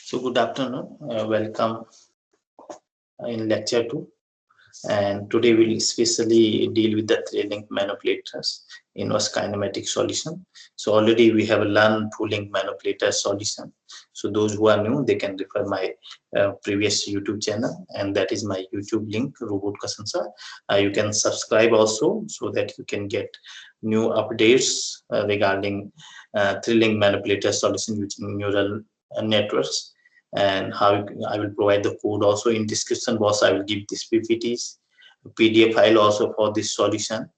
So good afternoon, welcome in lecture 2, and today we'll especially deal with the three-link manipulators inverse kinematic solution. So already we have learned two-link manipulator solution. So those who are new, they can refer my previous YouTube channel, and that is my YouTube link, Robot Kasansa. You can subscribe also so that you can get new updates regarding three-link manipulator solution using neural networks, and how I will provide the code also in description box. I will give this PPTs PDF file also for this solution.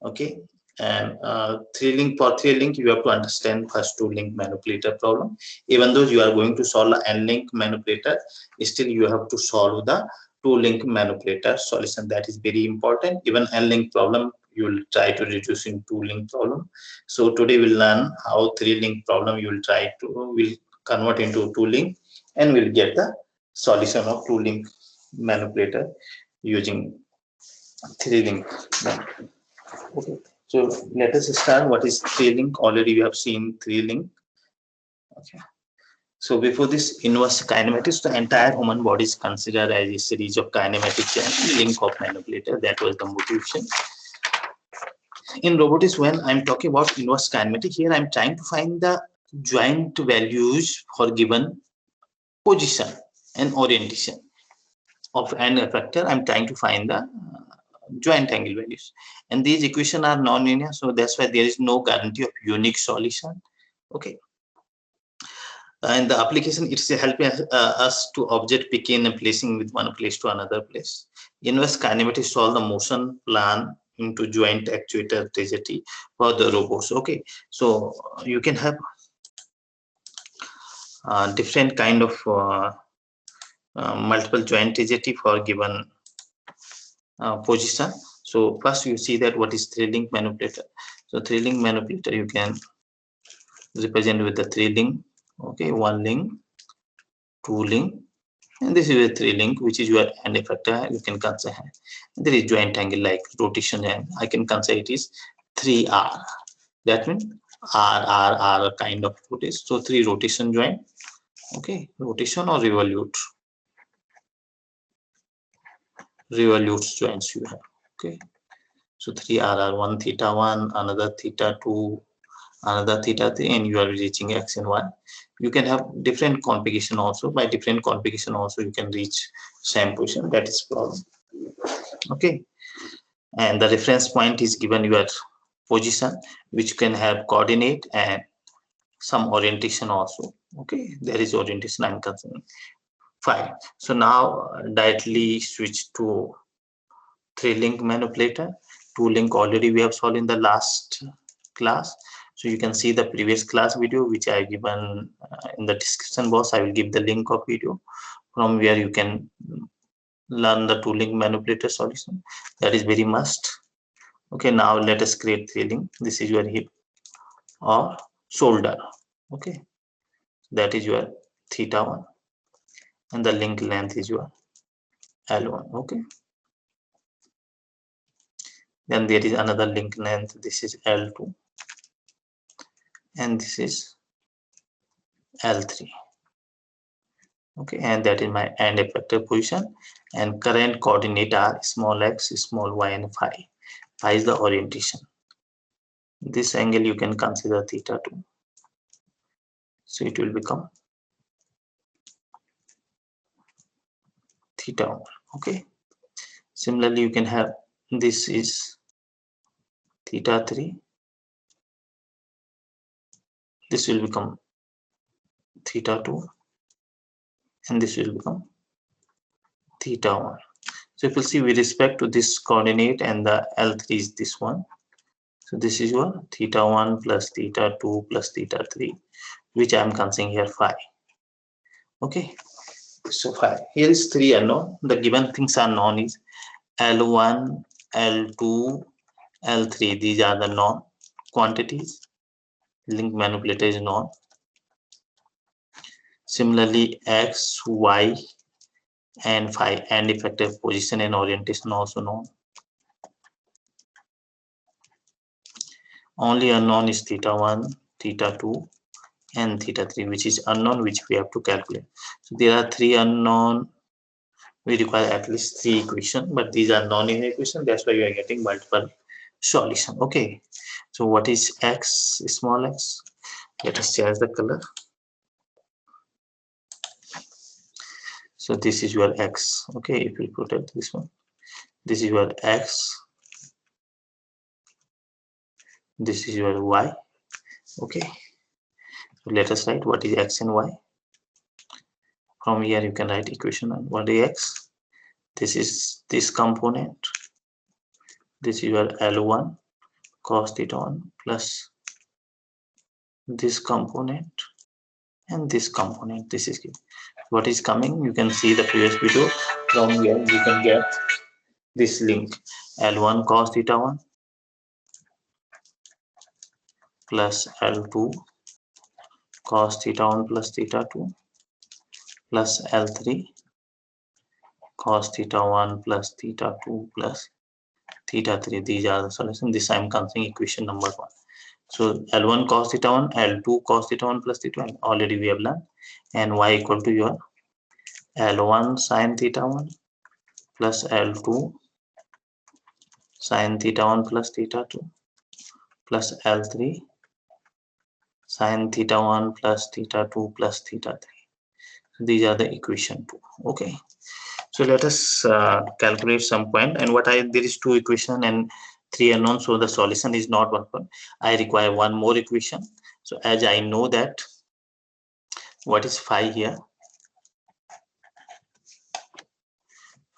Okay, and for three link you have to understand first two link manipulator problem. Even though you are going to solve the n link manipulator, still you have to solve the two link manipulator solution. That is very important. Even n link problem you will try to reduce in two link problem. So today we'll learn how three link problem you will try to will convert into two link, and we'll get the solution of two link manipulator using three link. Okay, so let us start. What is three link? Already we have seen three link. Okay, so before this inverse kinematics, the entire human body is considered as a series of kinematics and link of manipulator. That was the motivation. In robotics, when I'm talking about inverse kinematic, here I'm trying to find the joint values for given position and orientation of an effector. I'm trying to find the joint angle values, and these equations are non-linear, so that's why there is no guarantee of unique solution. Okay, and the application it's helping us to object picking and placing with one place to another place. Inverse kinematics solve the motion plan into joint actuator trajectory for the robots. Okay, so you can have different kind of multiple joint trajectory for given position. So first you see that what is three-link manipulator. So three-link manipulator you can represent with the three-link. Okay, one link, two link, and this is a three-link, which is your end effector. You can consider there is joint angle like rotation, and I can consider it is 3R. That means R kind of rotation. So three rotation joint. Okay, rotation or revolutes joints you have. Okay, so 3R, one theta 1, another theta 2, another theta 3, and you are reaching x and y. You can have different configuration also. By different configuration also you can reach same position. That is problem. Okay, and the reference point is given your position, which can have coordinate and some orientation also. Okay, there is orientation I'm considering. Fine. So now directly switch to three-link manipulator. Two-link already we have solved in the last class. So you can see the previous class video which I have given in the description box. I will give the link of video from where you can learn the two-link manipulator solution. That is very must. Okay, now let us create three-link. This is your hip or shoulder. Okay, that is your theta 1, and the link length is your L1. Okay, then there is another link length. This is L2, and this is L3. Okay, and that is my end effector position, and current coordinate are small x, small y, and phi. Phi is the orientation. This angle you can consider theta 2, so it will become theta 1. Okay, similarly you can have this is theta 3, this will become theta 2, and this will become theta 1. So if you see with respect to this coordinate, and the L3 is this one, so this is your theta 1 plus theta 2 plus theta 3, which I am considering here phi. Okay, so phi, here is 3 unknown. The given things are known is L1, L2, L3. These are the known quantities. Link manipulator is known. Similarly, x, y, and phi, and effective position and orientation also known. Only unknown is theta 1, theta 2, and theta 3, which is unknown, which we have to calculate. So there are three unknown. We require at least three equations, but these are non-linear equations. That's why we are getting multiple solution. Okay, so what is x, small x? Let us change the color. So this is your x. Okay, if we put it this one, this is your x, this is your y. Okay, so let us write what is x and y. From here you can write equation on what is x. This is this component, this is your L1 cos theta 1 plus this component and this component. This is what is coming. You can see the previous video. From here you can get this link, L1 cos theta 1 plus L2 cos theta 1 plus theta 2 plus L3 cos theta 1 plus theta 2 plus theta 3. These are the solution. This I am considering equation number 1. So L1 cos theta 1, L2 cos theta 1 plus theta 1 already we have learned, and y equal to your L1 sin theta 1 plus L2 sin theta 1 plus theta 2 plus L3 sin theta 1 plus theta 2 plus theta 3. These are the equation 2. Okay, so let us calculate some point. And what I, there is two equation and three unknown, so the solution is not one. I require one more equation. So as I know that what is phi here,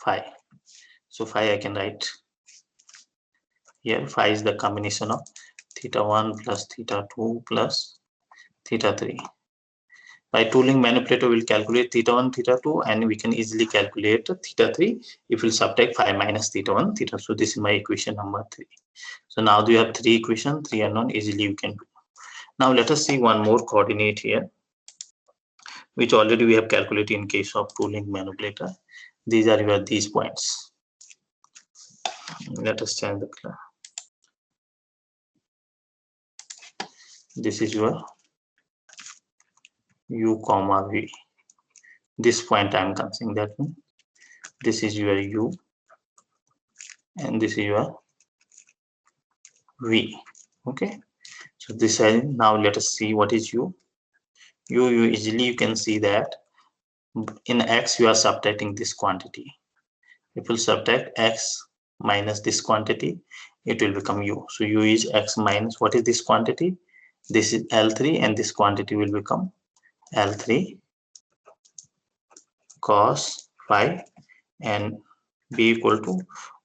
phi. So phi I can write here. Phi is the combination of theta 1 plus theta 2 plus theta 3. By tooling manipulator, we'll calculate theta 1, theta 2, and we can easily calculate theta 3 if we'll subtract phi minus theta 1, theta. So this is my equation number 3. So now you have three equations, three unknown, easily you can do. Now let us see one more coordinate here, which already we have calculated in case of tooling manipulator. These are your these points. Let us change the color. This is your u comma v. This point I am considering, that means this is your u and this is your v. Okay, so this is, now let us see what is u. U easily you can see that in x you are subtracting this quantity. If you subtract x minus this quantity, it will become u. So u is x minus what is this quantity? This is L3, and this quantity will become L3 cos phi, and b equal to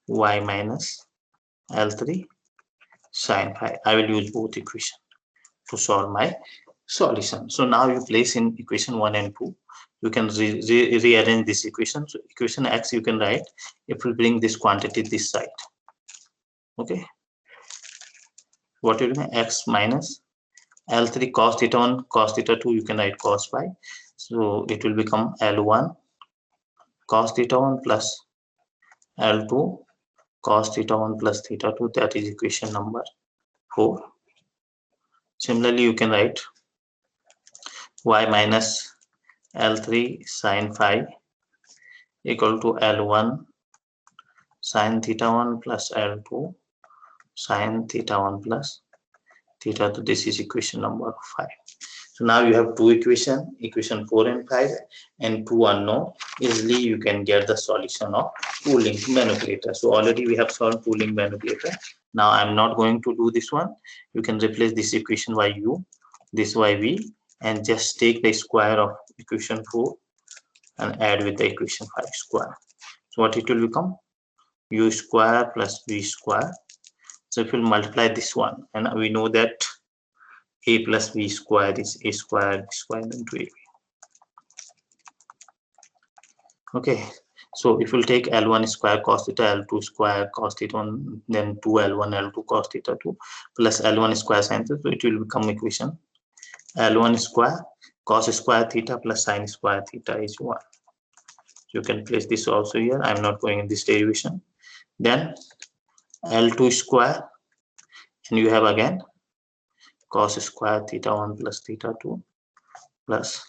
y minus L3 sin phi. I will use both equations to solve my solution. So now you place in equation 1 and 2. You can rearrange this equation. So equation x you can write, if we bring this quantity this side. Okay, what will be x minus L3 cos theta 1 cos theta 2, you can write cos phi. So it will become L1 cos theta 1 plus L2 cos theta 1 plus theta 2. That is equation number 4. Similarly, you can write y minus L3 sin phi equal to L1 sin theta 1 plus L2 sin theta 1 plus theta 2. This is equation number 5. So now you have two equations, equation 4 and 5, and two unknown. Easily you can get the solution of pooling manipulator. So already we have solved pooling manipulator. Now I'm not going to do this one. You can replace this equation by u, this by v, and just take the square of equation 4 and add with the equation 5 square. So what it will become? U square plus v square. So if we multiply this one, and we know that a plus b square is a square into ab. Okay, so if we'll take L1 square cos theta, L2 square cos theta 1, then 2L1 L2 cos theta 2 plus L1 square sin theta, so it will become equation L1 square cos square theta plus sin square theta is 1. You can place this also here. I'm not going in this derivation. Then L2 square, and you have again cos square theta 1 plus theta 2 plus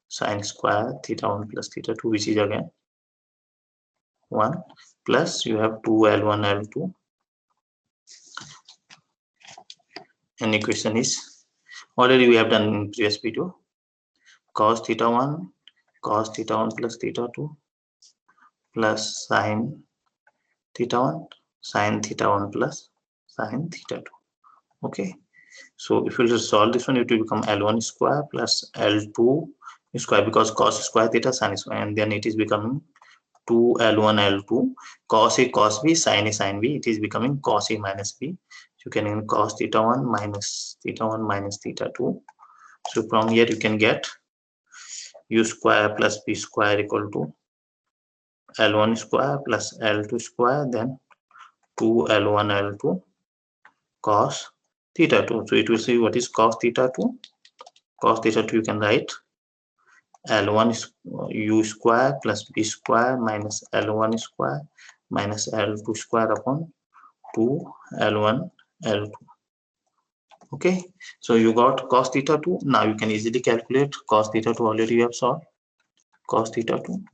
sine square theta 1 plus theta 2, which is again 1, plus you have 2L1 L2, and equation is already we have done in previous video, cos theta 1 plus theta 2 plus sine theta 1 sine theta 1 plus sine theta 2. Okay, so if you just solve this one, it will become L1 square plus L2 square, because cos square theta sine square, and then it is becoming 2L1 L2 cos A cos B sin A sin B. It is becoming cos A minus B. You can cos theta 1 minus theta 2. So from here you can get U square plus B square equal to L1 square plus L2 square, then 2L1 L2 cos theta 2. So it will see what is cos theta 2. Cos theta 2 you can write L1 is U square plus B square minus L1 square minus L2 square upon 2L1 L2. Okay, so you got cos theta 2. Now you can easily calculate cos theta 2. Already you have solved. Cos theta 2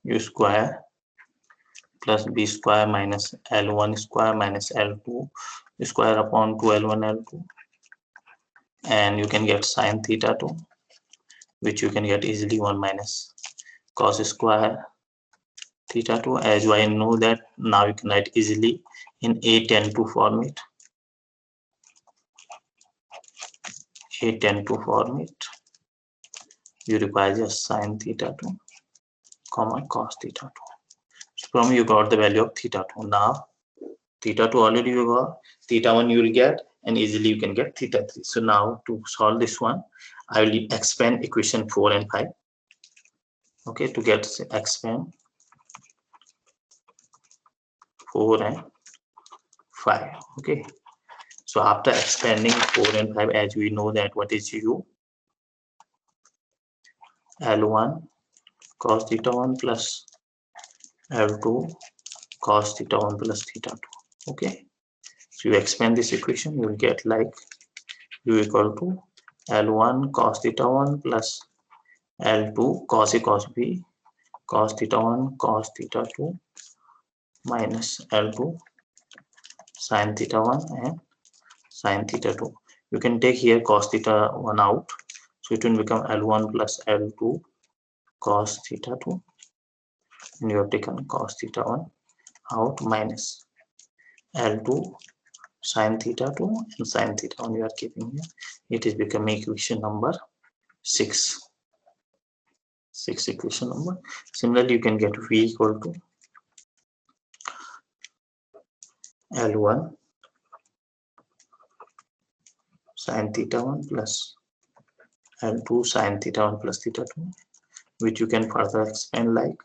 U square plus B square minus L1 square minus L2 square upon 2L1 L2, and you can get sin theta 2, which you can get easily 1 minus cos square theta 2. As I know that now you can write easily in A10 to format. A10 to format, you require just sin theta 2 comma cos theta 2. So from you got the value of theta 2. Now theta 2 already you got, theta 1 you will get, and easily you can get theta 3. So now to solve this one, I will expand equation 4 and 5. Okay, to get expand 4 and 5. Okay, so after expanding 4 and 5, as we know that what is U, L1 cos theta 1 plus L2 cos theta 1 plus theta 2. Okay, so you expand this equation, you will get like U equal to L1 cos theta 1 plus L2 cos A cos B cos theta 1 cos theta 2 minus L2 sin theta 1 and sin theta 2. You can take here cos theta 1 out, so it will become L1 plus L2 cos theta 2, and you have taken cos theta 1 out minus L2 sin theta 2 and sin theta 1 you are keeping here. It is becoming equation number 6. Equation number. Similarly, you can get V equal to L1 sin theta 1 plus L2 sin theta 1 plus theta 2, which you can further expand like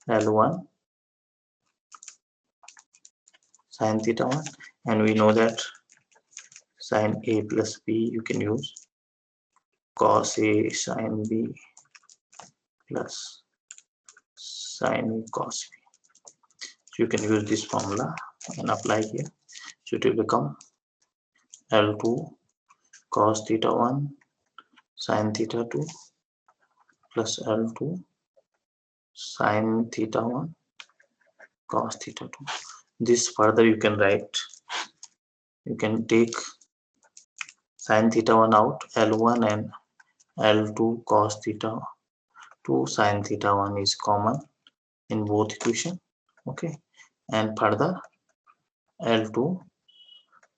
L1 sin theta 1, and we know that sin A plus B you can use cos A sin B plus sin A cos B. So you can use this formula and apply here. So it will become L2 cos theta 1 sin theta 2 plus L2 sin theta 1 cos theta 2. This further you can write, you can take sin theta 1 out, L1 and L2 cos theta 2 sin theta 1 is common in both equation. Okay, and further L2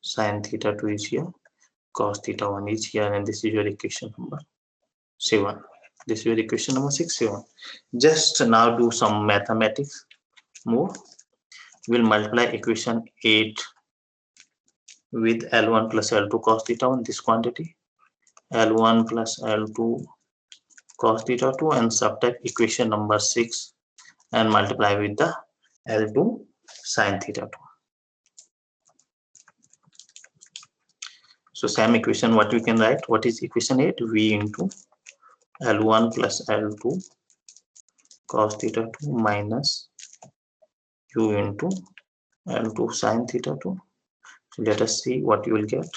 sin theta 2 is here, cos theta 1 is here, and this is your equation number 7. This is your equation number 6, 7. Just now do some mathematics more. We'll multiply equation 8 with L1 plus L2 cos theta 1, this quantity, L1 plus L2 cos theta 2, and subtract equation number 6 and multiply with the L2 sin theta 2. So same equation, what we can write, what is equation 8? V into L1 plus L2 cos theta 2 minus U into L2 sin theta 2. So let us see what you will get.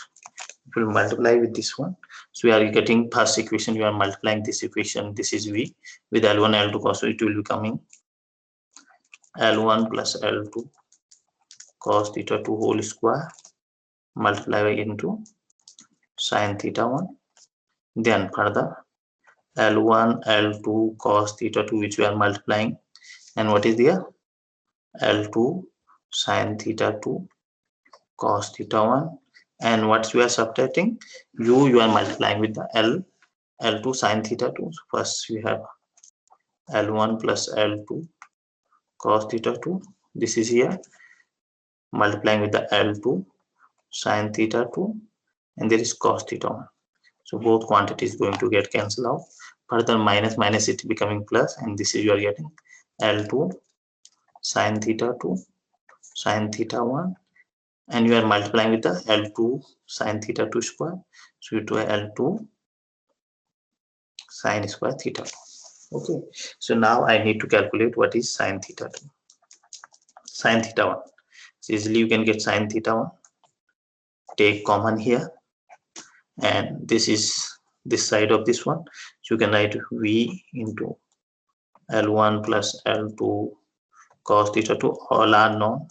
If you multiply with this one, so we are getting first equation, you are multiplying this equation, this is V with L1 L2 cos, so it will be coming L1 plus L2 cos theta 2 whole square multiply into sin theta 1, then further L1 L2 cos theta 2 which we are multiplying, and what is there, L2 sin theta 2 cos theta 1, and what we are subtracting, you are multiplying with the L2 sin theta 2. So first we have L1 plus L2 cos theta 2, this is here multiplying with the L2 sin theta 2, and there is cos theta 1. So both quantities going to get cancelled out. Further minus minus it becoming plus, and this is you are getting L2 sin theta 2 sin theta 1, and you are multiplying with the L2 sin theta 2 square, so you do L2 sin square theta 2. Okay, so now I need to calculate what is sin theta 2, sin theta 1. So easily you can get sin theta 1, take common here, and this is this side of this one, so you can write V into L1 plus L2 cos theta 2, all are known,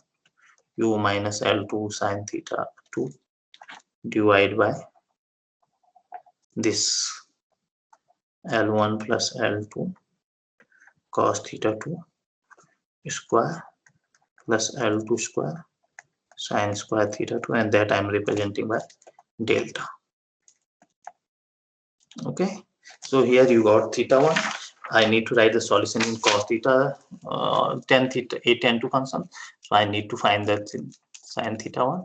U minus L2 sin theta 2 divided by this L1 plus L2 cos theta 2 square plus L2 square sin square theta 2, and that I am representing by delta. Okay, so here you got theta 1. I need to write the solution in cos theta, tan theta, a tan 2 function. So I need to find that in sin theta 1,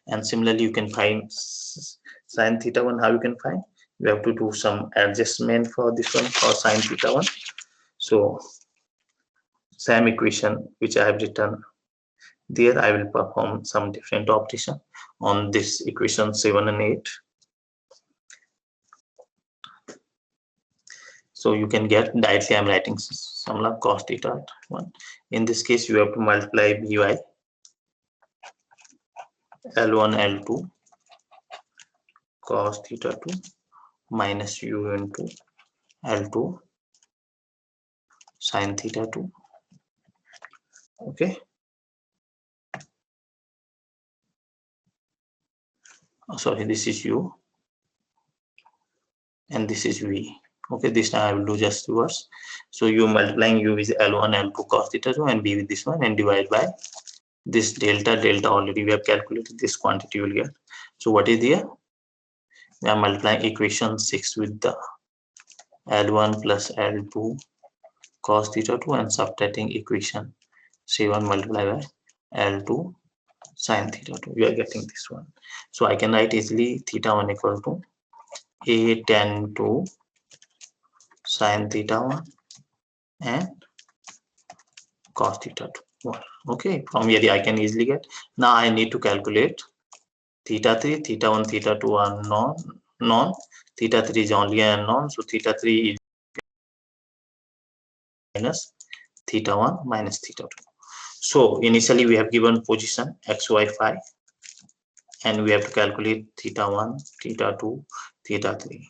and similarly you can find sin theta 1. How you can find? You have to do some adjustment for this one for sin theta 1. So same equation which I have written there, I will perform some different operation on this equation 7 and 8. So you can get directly, I'm writing some like cos theta 1. In this case, you have to multiply by L1 L2 cos theta 2 minus U into L2 sin theta 2. Okay. Oh, sorry, this is U and this is V. Okay, this time I will do just reverse. So you multiplying U with L1 L2 cos theta 2 and V with this one, and divide by this delta already we have calculated, this quantity you will get. So what is here? We are multiplying equation 6 with the L1 plus L2 cos theta 2 and subtracting equation 7 multiplied by L2 sin theta 2. We are getting this one. So I can write easily theta 1 equal to a tan 2 sin theta 1 and cos theta 2. Okay, from here I can easily get. Now I need to calculate theta 3, theta 1, theta 2 are non. Theta 3 is only unknown, so theta 3 is minus theta 1 minus theta 2. So initially we have given position xy phi, and we have to calculate theta 1, theta 2, theta 3.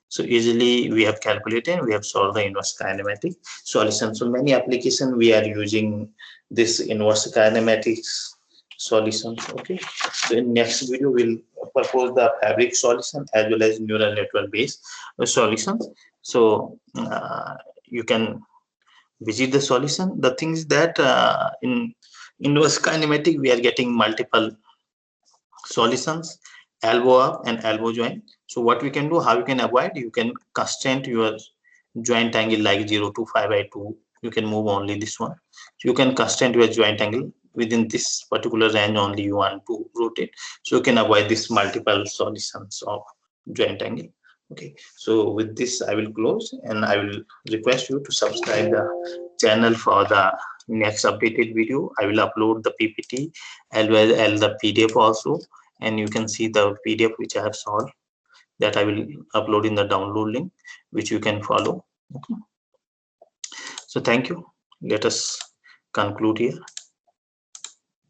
So easily we have calculated, we have solved the inverse kinematic solution. So many applications we are using this inverse kinematics solutions. Okay, so in next video we'll propose the fabric solution as well as neural network based solutions. So you can visit the solution. The thing is that in inverse kinematic we are getting multiple solutions, elbow up and elbow joint. So what we can do, how you can avoid, you can constrain your joint angle like 0 to 5/2. You can move only this one. So you can constrain your joint angle within this particular range only you want to rotate. So you can avoid this multiple solutions of joint angle. Okay, so with this I will close, and I will request you to subscribe the channel for the next updated video. I will upload the PPT as well as the PDF also, and you can see the PDF which I have solved, that I will upload in the download link which you can follow. Okay, so thank you. Let us conclude here.